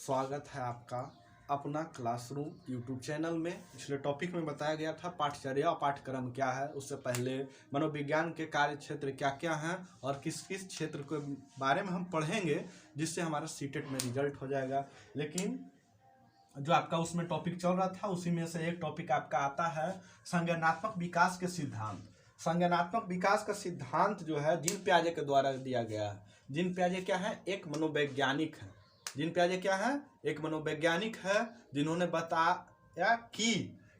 स्वागत है आपका अपना क्लासरूम यूट्यूब चैनल में। पिछले टॉपिक में बताया गया था पाठचर्या और पाठ्यक्रम क्या है, उससे पहले मनोविज्ञान के कार्य क्षेत्र क्या क्या हैं और किस किस क्षेत्र के बारे में हम पढ़ेंगे जिससे हमारा सीटेट में रिजल्ट हो जाएगा। लेकिन जो आपका उसमें टॉपिक चल रहा था उसी में से एक टॉपिक आपका आता है संज्ञानात्मक विकास के सिद्धांत। संज्ञानात्मक विकास का सिद्धांत जो है जीन पियाजे के द्वारा दिया गया है। जीन पियाजे क्या है? एक मनोवैज्ञानिक है। जीन पियाजे क्या है? एक मनोवैज्ञानिक है जिन्होंने बताया कि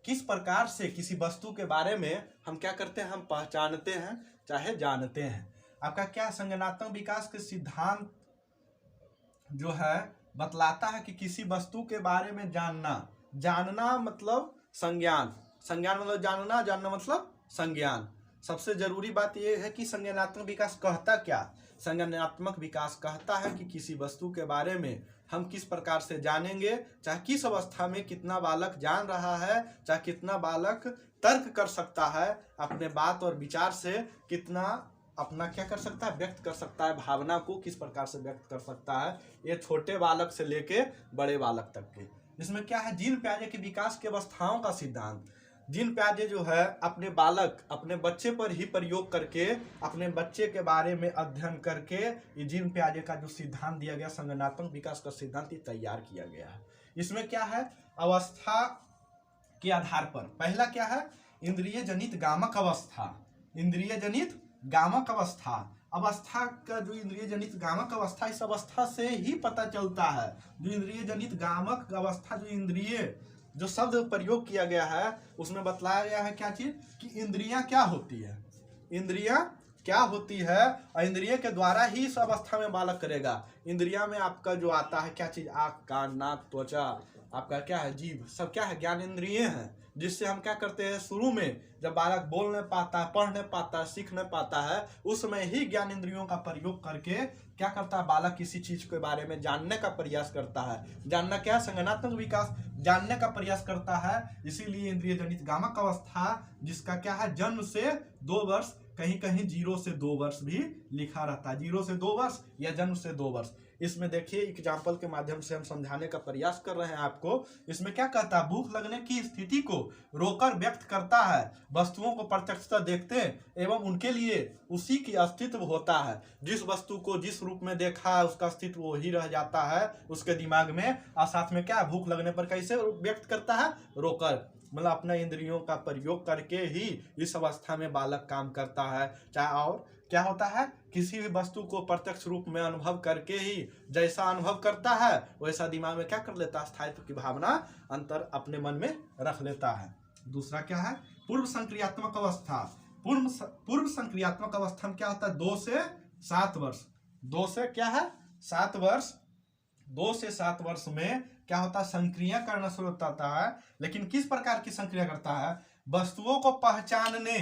किस प्रकार से किसी वस्तु के बारे में हम क्या करते हैं, हम पहचानते हैं चाहे जानते हैं। आपका क्या संज्ञानात्मक विकास के सिद्धांत जो है बतलाता है कि किसी वस्तु के बारे में जानना मतलब संज्ञान, संज्ञान मतलब जानना, जानना मतलब संज्ञान। सबसे जरूरी बात यह है कि संज्ञानात्मक विकास कहता क्या? संज्ञानात्मक विकास कहता है कि किसी वस्तु के बारे में हम किस प्रकार से जानेंगे, चाहे किस अवस्था में कितना बालक जान रहा है, चाहे कितना बालक तर्क कर सकता है, अपने बात और विचार से कितना अपना क्या कर सकता है, व्यक्त कर सकता है, भावना को किस प्रकार से व्यक्त कर सकता है। ये छोटे बालक से लेके बड़े बालक तक के। इसमें क्या है? जीन पियाजे की विकास की अवस्थाओं का सिद्धांत। जीन पियाजे जो है अपने बच्चे पर ही प्रयोग करके, अपने बच्चे के बारे में अध्ययन करके ये जीन पियाजे का जो सिद्धांत दिया गया संज्ञानात्मक विकास का सिद्धांत ये तैयार किया गया है। इसमें क्या है? अवस्था के आधार पर पहला क्या है? इंद्रिय जनित गामक अवस्था। इंद्रिय जनित गामक अवस्था, अवस्था का जो इंद्रिय जनित गामक अवस्था, इस अवस्था से ही पता चलता है। जो इंद्रिय जनित गामक अवस्था, जो इंद्रिय जो शब्द प्रयोग किया गया है उसमें बतलाया गया है क्या चीज कि इंद्रियां क्या होती है, इंद्रियां क्या होती है और इंद्रिय के द्वारा ही इस अवस्था में बालक करेगा। इंद्रिया में आपका जो आता है क्या चीज? आँख, कान, नाक, त्वचा, आपका क्या है? जीभ, सब क्या है? ज्ञान इंद्रिय हैं, जिससे हम क्या करते हैं शुरू में जब बालक बोल नहीं पाता है, पढ़ नहीं पाता है, सीख नहीं पाता है, उस समय ही ज्ञान इंद्रियों का प्रयोग करके क्या करता है? बालक किसी चीज के बारे में जानने का प्रयास करता है। जानना क्या है? संज्ञानात्मक विकास, जानने का प्रयास करता है। इसीलिए इंद्रिय जनित गामक अवस्था जिसका क्या है? जन्म से 2 वर्ष, कहीं कहीं 0 से 2 वर्ष भी लिखा रहता है, 0 से 2 वर्ष या जन्म से 2 वर्ष। इसमें देखिए एग्जाम्पल के माध्यम से हम समझाने का प्रयास कर रहे हैं आपको। इसमें क्या कहता है? भूख लगने की स्थिति को रोकर व्यक्त करता है। वस्तुओं को प्रत्यक्षतः देखते एवं उनके लिए उसी की अस्तित्व होता है। जिस वस्तु को जिस रूप में देखा है उसका अस्तित्व वही रह जाता है उसके दिमाग में। और साथ में क्या? भूख लगने पर कैसे व्यक्त करता है? रोकर, मतलब अपने इंद्रियों का प्रयोग करके ही इस अवस्था में बालक काम करता है। चाहे और क्या होता है? किसी भी वस्तु को प्रत्यक्ष रूप में अनुभव करके ही जैसा अनुभव करता है वैसा दिमाग में क्या कर लेता है? स्थायित्व की भावना अंतर अपने मन में रख लेता है। दूसरा क्या है? पूर्व संक्रियात्मक अवस्था। पूर्व संक्रियात्मक अवस्था में क्या होता है? 2 से 7 वर्ष। 2 से क्या है? 7 वर्ष। 2 से 7 वर्ष में क्या होता है? संक्रिया करना शुरू होता है। लेकिन किस प्रकार की संक्रिया करता है? वस्तुओं को पहचानने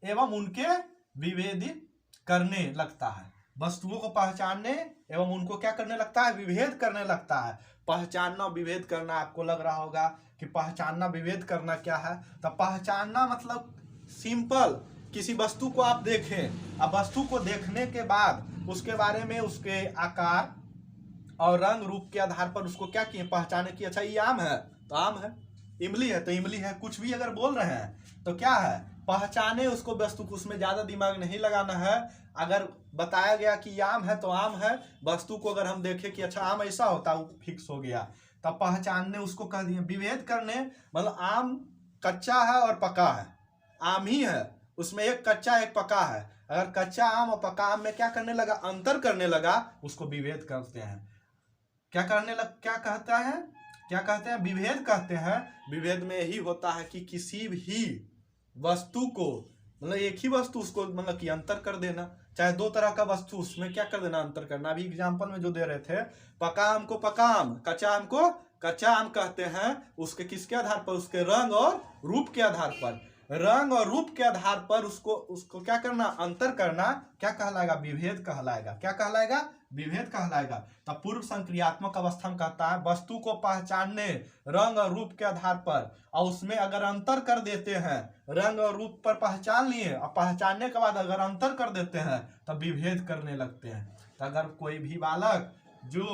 एवं उनके विभेदित करने लगता है। वस्तुओं को पहचानने एवं उनको क्या करने लगता है? विभेद करने लगता है। पहचानना, विभेद करना, आपको लग रहा होगा कि पहचानना, विभेद करना क्या है? तो पहचानना मतलब सिंपल, किसी वस्तु को आप देखें, अब वस्तु को देखने के बाद उसके बारे में उसके आकार और रंग रूप के आधार पर उसको क्या किए? पहचाने की अच्छा ये आम है तो आम है, इमली है तो इमली है। कुछ भी अगर बोल रहे हैं तो क्या है? पहचाने उसको, वस्तु को, उसमें ज्यादा दिमाग नहीं लगाना है। अगर बताया गया कि आम है तो आम है, वस्तु को अगर हम देखें कि अच्छा आम ऐसा होता है, वो फिक्स हो गया, तब पहचानने उसको कह दिए। विभेद करने मतलब आम कच्चा है और पका है, आम ही है, उसमें एक कच्चा एक पका है। अगर कच्चा आम और पका आम में क्या करने लगा? अंतर करने लगा, उसको विभेद करते हैं। क्या कहते हैं? विभेद कहते हैं। विभेद में यही होता है कि किसी भी वस्तु को, मतलब एक ही वस्तु उसको मतलब कि अंतर कर देना, चाहे 2 तरह का वस्तु उसमें क्या कर देना? अंतर करना। अभी एग्जांपल में जो दे रहे थे, पका आम को पका आम, कच्चा आम को कच्चा आम कहते हैं। उसके किसके आधार पर? उसके रंग और रूप के आधार पर। रंग और रूप के आधार पर उसको क्या करना? अंतर करना क्या कहलाएगा? विभेद कहलाएगा। क्या कहलाएगा? विभेद कहलाएगा। तब पूर्व संक्रियात्मक अवस्था में कहता है वस्तु को पहचानने रंग और रूप के आधार पर, और उसमें अगर अंतर कर देते हैं, रंग और रूप पर पहचान लिए और पहचानने के बाद अगर अंतर कर देते हैं तब विभेद करने लगते हैं। तो अगर कोई भी बालक जो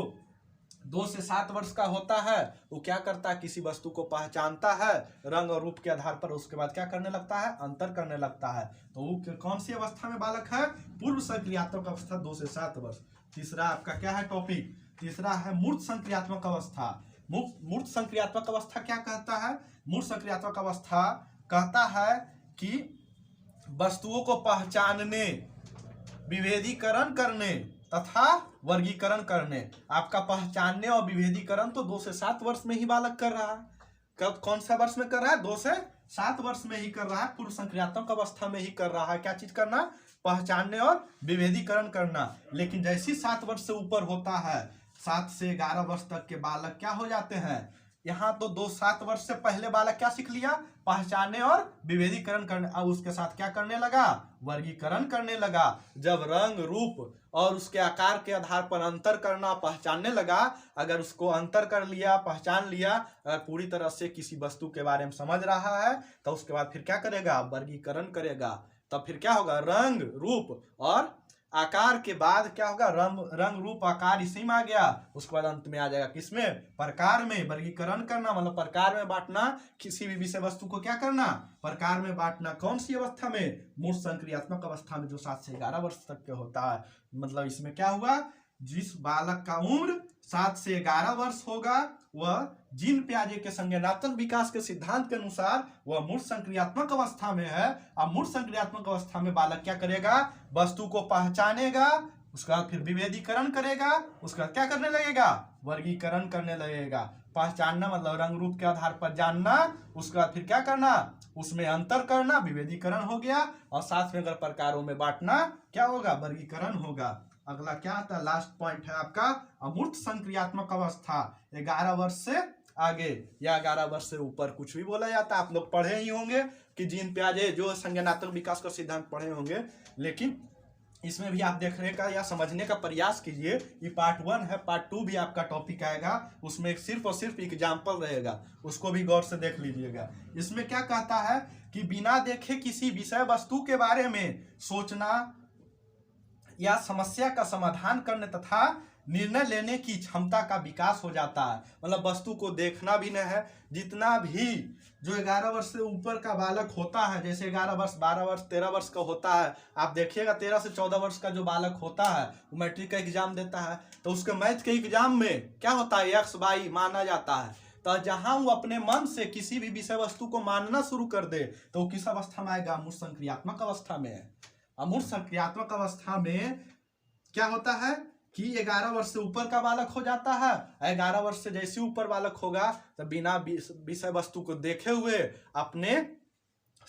2 से 7 वर्ष का होता है वो क्या करता है, किसी वस्तु को पहचानता है रंग और रूप के आधार पर, उसके बाद क्या करने लगता है, अंतर करने लगता है। तो वो कौन सी अवस्था में बालक है, पूर्व संक्रियात्मक अवस्था 2 से 7 वर्ष। तीसरा आपका क्या है टॉपिक, तीसरा है मूर्त संक्रियात्मक अवस्था। मूर्त संक्रियात्मक अवस्था क्या कहता है, मूर्त संक्रियात्मक अवस्था कहता है कि वस्तुओं को पहचानने, विभेदीकरण करने तथा वर्गीकरण करने। आपका पहचानने और विभेदीकरण तो 2 से 7 वर्ष में ही बालक कर रहा है। कब, कौन सा वर्ष में कर रहा है, 2 से 7 वर्ष में ही कर रहा है, पूर्व संक्रियात्मक अवस्था में ही कर रहा है। क्या चीज करना, पहचानने और विभेदीकरण करना। लेकिन जैसी 7 वर्ष से ऊपर होता है, 7 से 11 वर्ष तक के बालक क्या हो जाते हैं, यहाँ तो 2-7 वर्ष से पहले बालक क्या सीख लिया, पहचानने और विभेदीकरण करने। अब उसके साथ क्या करने लगा, वर्गीकरण करने लगा। जब रंग रूप और उसके आकार के आधार पर अंतर करना पहचानने लगा, अगर उसको अंतर कर लिया, पहचान लिया, अगर पूरी तरह से किसी वस्तु के बारे में समझ रहा है, तो उसके बाद फिर क्या करेगा, वर्गीकरण करेगा। तब फिर क्या होगा, रंग रूप और आकार के बाद क्या होगा, रंग रूप आकार इसी में आ गया। उसके बाद अंत में आ जाएगा किसमें, प्रकार में। वर्गीकरण करना मतलब प्रकार में बांटना, किसी भी विषय वस्तु को क्या करना, प्रकार में बांटना। कौन सी अवस्था में, मूर्त संक्रियात्मक अवस्था में, जो 7 से 11 वर्ष तक के होता है। मतलब इसमें क्या हुआ, जिस बालक का उम्र 7 से 11 वर्ष होगा वह जीन पियाजे के संज्ञानात्मक विकास के सिद्धांत के अनुसार वह मूर्त संक्रियात्मक अवस्था में है। अब मूर्त संक्रियात्मक अवस्था में बालक क्या करेगा, वस्तु को पहचानेगा, उसका फिर विभेदीकरण करेगा, उसका क्या करने लगेगा, वर्गीकरण करने लगेगा। पहचानना मतलब रंग रूप के आधार पर जानना, उसके बाद फिर क्या करना, उसमें अंतर करना, विभेदीकरण हो गया, और साथ में अगर प्रकारों में बांटना क्या होगा, वर्गीकरण होगा। अगला क्या आता है, लास्ट पॉइंट है आपका अमूर्त संक्रियात्मक अवस्था। 11 वर्ष से आगे या 11 वर्ष से ऊपर कुछ भी बोला जाता है। आप लोग पढ़े ही होंगे कि जीन पियाजे जो संज्ञानात्मक विकास का सिद्धांत पढ़े होंगे, लेकिन इसमें भी आप देखने का या समझने का प्रयास कीजिए। ये पार्ट 1 है, पार्ट 2 भी आपका टॉपिक आएगा, उसमें सिर्फ और सिर्फ एग्जाम्पल रहेगा, उसको भी गौर से देख लीजिएगा। इसमें क्या कहता है कि बिना देखे किसी विषय वस्तु के बारे में सोचना या समस्या का समाधान करने तथा निर्णय लेने की क्षमता का विकास हो जाता है। मतलब वस्तु को देखना भी नहीं है, जितना भी जो 11 वर्ष से ऊपर का बालक होता है, जैसे 11 वर्ष 12 वर्ष 13 वर्ष का होता है, आप देखिएगा 13 से 14 वर्ष का जो बालक होता है वो मैट्रिक का एग्जाम देता है, तो उसके मैथ के एग्जाम में क्या होता है, एक्स वाई माना जाता है। तो जहां वो अपने मन से किसी भी विषय वस्तु को मानना शुरू कर दे तो वो किस अवस्था में आएगा, अमूर्त संक्रियात्मक अवस्था में। अमूर्त संक्रियात्मक अवस्था में क्या होता है कि 11 वर्ष से ऊपर का बालक हो जाता है। 11 वर्ष से जैसे ऊपर बालक होगा तो बिना विषय वस्तु को देखे हुए अपने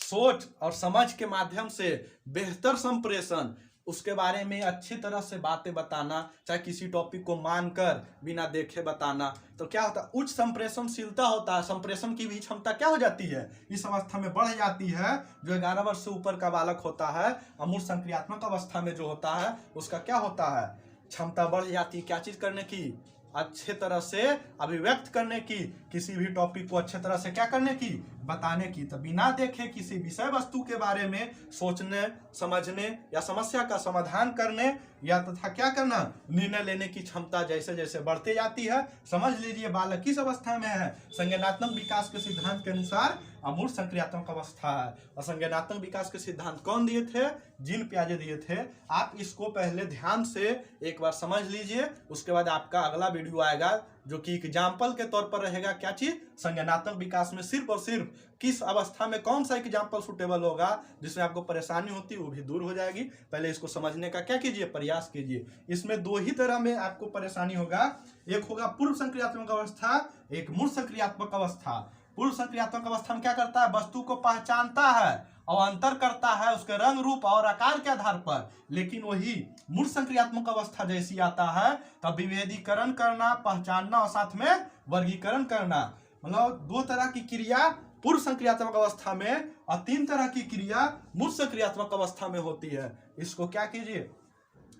सोच और समझ के माध्यम से बेहतर संप्रेषण, उसके बारे में अच्छी तरह से बातें बताना, चाहे किसी टॉपिक को मानकर बिना देखे बताना, तो क्या होता है, उच्च संप्रेषणशीलता होता है। संप्रेषण की भी क्षमता क्या हो जाती है, इस अवस्था में बढ़ जाती है। जो 11 वर्ष से ऊपर का बालक होता है, अमूर्त संक्रियात्मक अवस्था में जो होता है, उसका क्या होता है, क्षमता बढ़ जाती है क्या चीज करने की, अच्छे तरह से अभिव्यक्त करने की, किसी भी टॉपिक को अच्छे तरह से क्या करने की, बताने की। तो बिना देखे किसी विषय वस्तु के बारे में सोचने, समझने या समस्या का समाधान करने या तथा क्या करना, निर्णय लेने की क्षमता जैसे जैसे बढ़ते जाती है, समझ लीजिए बालक किस अवस्था में है, संज्ञानात्मक विकास के सिद्धांत के अनुसार अमूर्त संक्रियात्मक अवस्था है। और संज्ञानात्मक विकास के सिद्धांत कौन दिए थे, जीन पियाजे दिए थे। आप इसको पहले ध्यान से एक बार समझ लीजिए, उसके बाद आपका अगला वीडियो आएगा जो कि एग्जाम्पल के तौर पर रहेगा। क्या चीज, संज्ञानात्मक विकास में सिर्फ और सिर्फ किस अवस्था में कौन सा एग्जाम्पल सुटेबल होगा, जिसमें आपको परेशानी होती है वो भी दूर हो जाएगी। पहले इसको समझने का क्या कीजिए, प्रयास कीजिए। इसमें 2 ही तरह में आपको परेशानी होगा, एक होगा पूर्व संक्रियात्मक अवस्था, एक मूर्त संक्रियात्मक अवस्था। पूर्व संक्रियात्मक अवस्था में क्या करता है, वस्तु को पहचानता है और अंतर करता है उसके रंग रूप और आकार के आधार पर। लेकिन वही मूर्त संक्रियात्मक अवस्था जैसी आता है तब विभेदीकरण करना, पहचानना और साथ में वर्गीकरण करना। मतलब 2 तरह की क्रिया पूर्व संक्रियात्मक अवस्था में और 3 तरह की क्रिया मूर्त संक्रियात्मक अवस्था में होती है। इसको क्या कीजिए,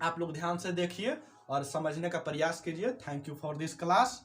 आप लोग ध्यान से देखिए और समझने का प्रयास कीजिए। Thank you for this class.